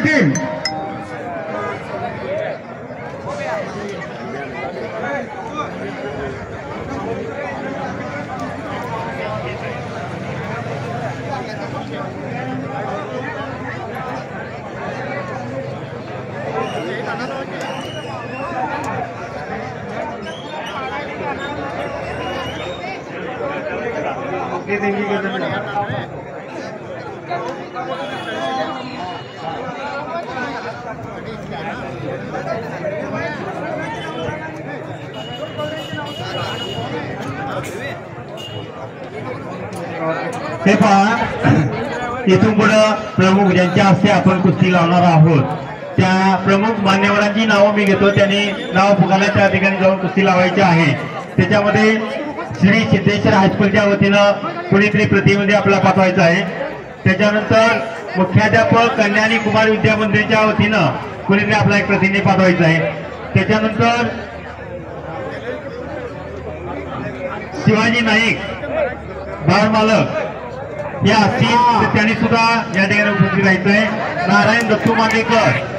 Team हे पहा इथून पुढे प्रमुख ज्यांच्या हस्ते आपण कुस्ती लावणार आहोत त्या प्रमुख मान्यवरांची नावं मी घेतो। त्यांनी नाव पुकारल्या त्या ठिकाणी जाऊन कुस्ती लावायची आहे। त्याच्यामध्ये श्री सिद्धेश्वर हायस्कूलच्या वतीनं कुणीतरी प्रतिनिधी आपल्याला पाठवायचा आहे। त्याच्यानंतर मुख्याध्यापक कन्या आणि कुमार विद्या मंदिरच्या वतीनं कुणीतरी आपला एक प्रतिनिधी पाठवायचा आहे। त्याच्यानंतर शिवाजी नाईक बाळ मालक या असतील त्यांनी सुद्धा या ठिकाणी उपस्थित राहायचंय। नारायण दत्तू मांडेकर